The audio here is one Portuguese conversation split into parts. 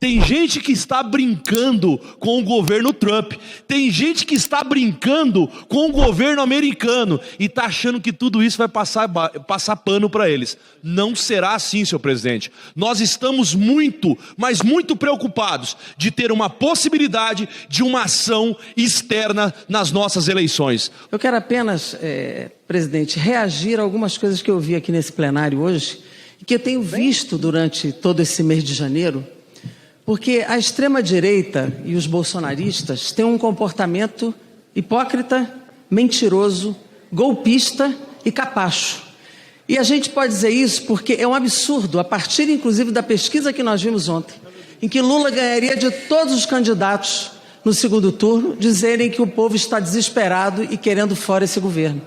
Tem gente que está brincando com o governo Trump. Tem gente que está brincando com o governo americano e está achando que tudo isso vai passar pano para eles. Não será assim, senhor presidente. Nós estamos muito, mas muito preocupados de ter uma possibilidade de uma ação externa nas nossas eleições. Eu quero apenas, presidente, reagir a algumas coisas que eu vi aqui nesse plenário hoje e que eu tenho visto durante todo esse mês de janeiro. Porque a extrema-direita e os bolsonaristas têm um comportamento hipócrita, mentiroso, golpista e capacho. E a gente pode dizer isso porque é um absurdo, a partir inclusive da pesquisa que nós vimos ontem, em que Lula ganharia de todos os candidatos no segundo turno, dizerem que o povo está desesperado e querendo fora esse governo.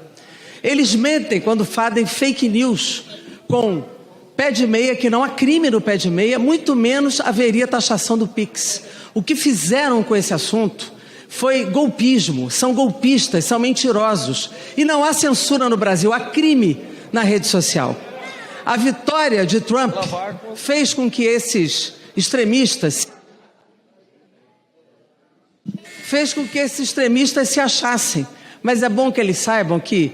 Eles mentem quando fazem fake news com pé de meia, que não há crime no pé de meia, muito menos haveria taxação do PIX. O que fizeram com esse assunto foi golpismo, são golpistas, são mentirosos. E não há censura no Brasil, há crime na rede social. A vitória de Trump fez com que esses extremistas se achassem. Mas é bom que eles saibam que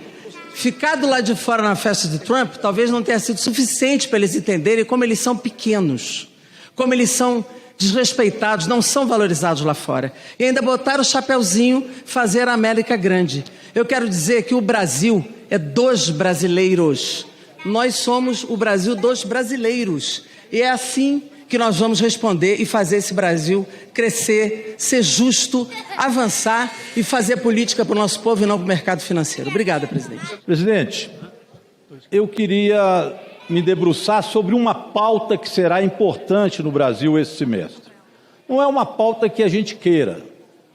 ficar do lado de fora na festa de Trump talvez não tenha sido suficiente para eles entenderem como eles são pequenos, como eles são desrespeitados, não são valorizados lá fora. E ainda botar o chapeuzinho, fazer a América grande. Eu quero dizer que o Brasil é dos brasileiros. Nós somos o Brasil dos brasileiros. E é assim que nós vamos responder e fazer esse Brasil crescer, ser justo, avançar e fazer política para o nosso povo e não para o mercado financeiro. Obrigada, presidente. Presidente, eu queria me debruçar sobre uma pauta que será importante no Brasil esse semestre. Não é uma pauta que a gente queira,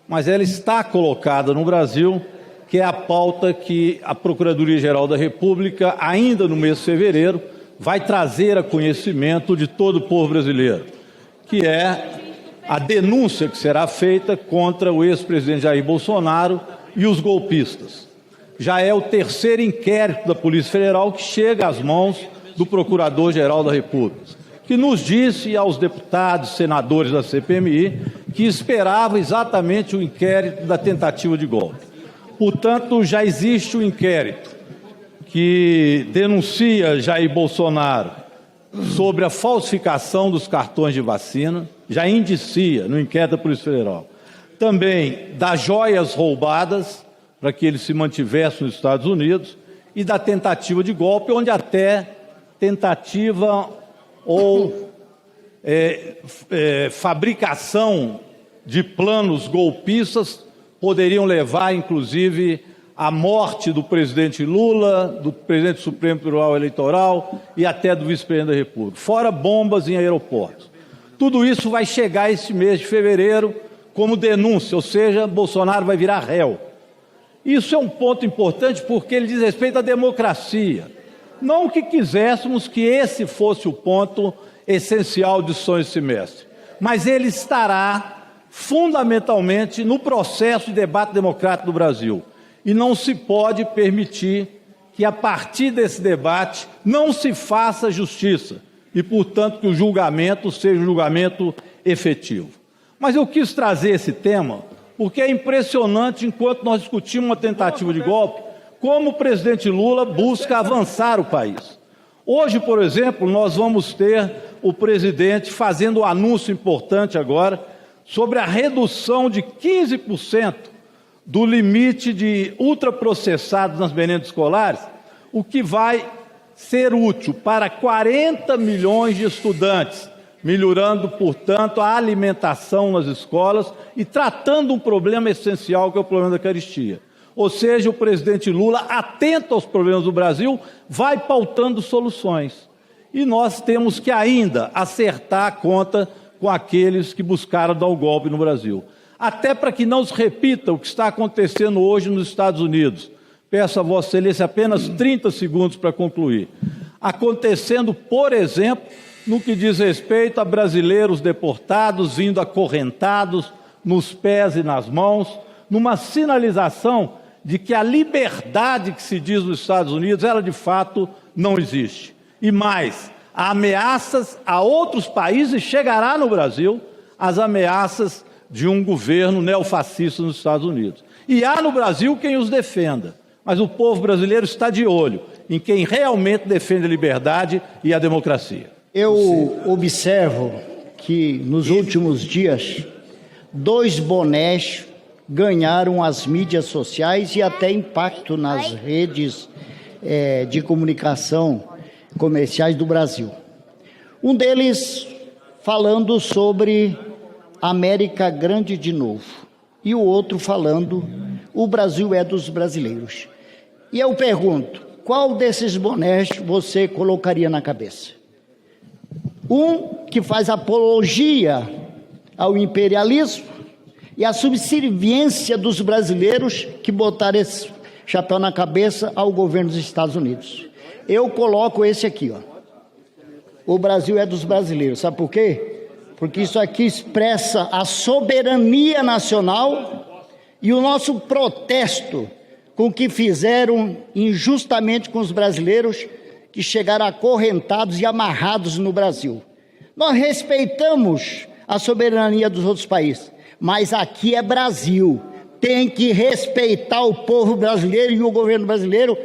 mas ela está colocada no Brasil, que é a pauta que a Procuradoria-Geral da República, ainda no mês de fevereiro, vai trazer a conhecimento de todo o povo brasileiro, que é a denúncia que será feita contra o ex-presidente Jair Bolsonaro e os golpistas. Já é o terceiro inquérito da Polícia Federal que chega às mãos do Procurador-Geral da República, que nos disse aos deputados, senadores da CPMI, que esperava exatamente o inquérito da tentativa de golpe. Portanto, já existe o inquérito que denuncia Jair Bolsonaro sobre a falsificação dos cartões de vacina, já indicia no inquérito da Polícia Federal. Também das joias roubadas, para que ele se mantivesse nos Estados Unidos, e da tentativa de golpe, onde até tentativa ou fabricação de planos golpistas poderiam levar, inclusive, a morte do presidente Lula, do presidente do Supremo Tribunal Eleitoral e até do vice-presidente da República, fora bombas em aeroportos. Tudo isso vai chegar esse mês de fevereiro como denúncia, ou seja, Bolsonaro vai virar réu. Isso é um ponto importante porque ele diz respeito à democracia. Não que quiséssemos que esse fosse o ponto essencial de sessão esse semestre, mas ele estará fundamentalmente no processo de debate democrático do Brasil. E não se pode permitir que, a partir desse debate, não se faça justiça e, portanto, que o julgamento seja um julgamento efetivo. Mas eu quis trazer esse tema porque é impressionante, enquanto nós discutimos uma tentativa de golpe, como o presidente Lula busca avançar o país. Hoje, por exemplo, nós vamos ter o presidente fazendo um anúncio importante agora sobre a redução de 15% do limite de ultraprocessados nas merendas escolares, o que vai ser útil para 40 milhões de estudantes, melhorando, portanto, a alimentação nas escolas e tratando um problema essencial, que é o problema da carestia. Ou seja, o presidente Lula, atento aos problemas do Brasil, vai pautando soluções. E nós temos que ainda acertar a conta com aqueles que buscaram dar o golpe no Brasil. Até para que não se repita o que está acontecendo hoje nos Estados Unidos. Peço a Vossa Excelência apenas 30 segundos para concluir. Acontecendo, por exemplo, no que diz respeito a brasileiros deportados vindo acorrentados nos pés e nas mãos, numa sinalização de que a liberdade que se diz nos Estados Unidos, ela de fato não existe. E mais, ameaças a outros países chegará no Brasil às ameaças de um governo neofascista nos Estados Unidos. E há no Brasil quem os defenda, mas o povo brasileiro está de olho em quem realmente defende a liberdade e a democracia. Eu observo que nos últimos dias, 2 bonés ganharam as mídias sociais e até impacto nas redes de comunicação comerciais do Brasil. Um deles falando sobre América Grande de novo e o outro falando o Brasil é dos brasileiros. E eu pergunto, qual desses bonés você colocaria na cabeça? Um que faz apologia ao imperialismo e à subserviência dos brasileiros que botaram esse chapéu na cabeça ao governo dos Estados Unidos. Eu coloco esse aqui, ó. O Brasil é dos brasileiros. Sabe por quê? Porque isso aqui expressa a soberania nacional e o nosso protesto com o que fizeram injustamente com os brasileiros que chegaram acorrentados e amarrados no Brasil. Nós respeitamos a soberania dos outros países, mas aqui é Brasil. Tem que respeitar o povo brasileiro e o governo brasileiro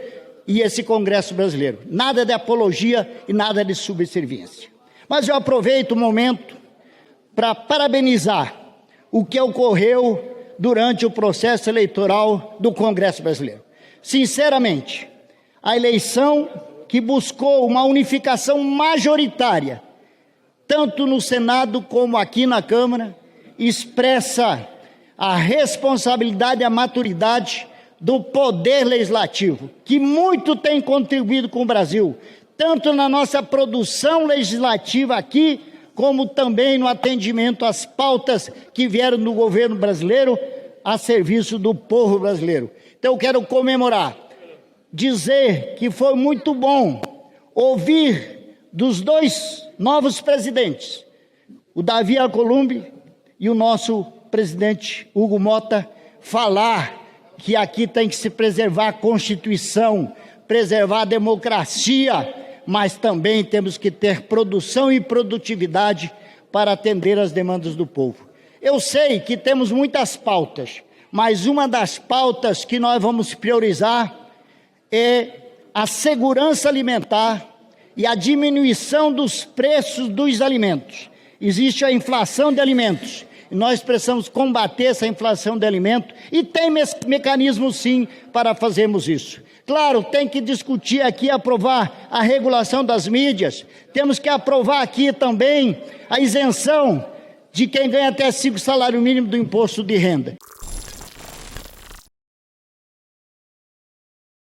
e esse Congresso brasileiro. Nada de apologia e nada de subserviência. Mas eu aproveito o momento para parabenizar o que ocorreu durante o processo eleitoral do Congresso brasileiro. Sinceramente, a eleição que buscou uma unificação majoritária, tanto no Senado como aqui na Câmara, expressa a responsabilidade e a maturidade do Poder Legislativo, que muito tem contribuído com o Brasil, tanto na nossa produção legislativa aqui, como também no atendimento às pautas que vieram do governo brasileiro a serviço do povo brasileiro. Então eu quero comemorar, dizer que foi muito bom ouvir dos 2 novos presidentes, o Davi Alcolumbre e o nosso presidente Hugo Motta, falar que aqui tem que se preservar a Constituição, preservar a democracia, mas também temos que ter produção e produtividade para atender às demandas do povo. Eu sei que temos muitas pautas, mas uma das pautas que nós vamos priorizar é a segurança alimentar e a diminuição dos preços dos alimentos. Existe a inflação de alimentos e nós precisamos combater essa inflação de alimentos e tem mecanismos sim para fazermos isso. Claro, tem que discutir aqui, aprovar a regulação das mídias, temos que aprovar aqui também a isenção de quem ganha até 5 salários mínimos do imposto de renda.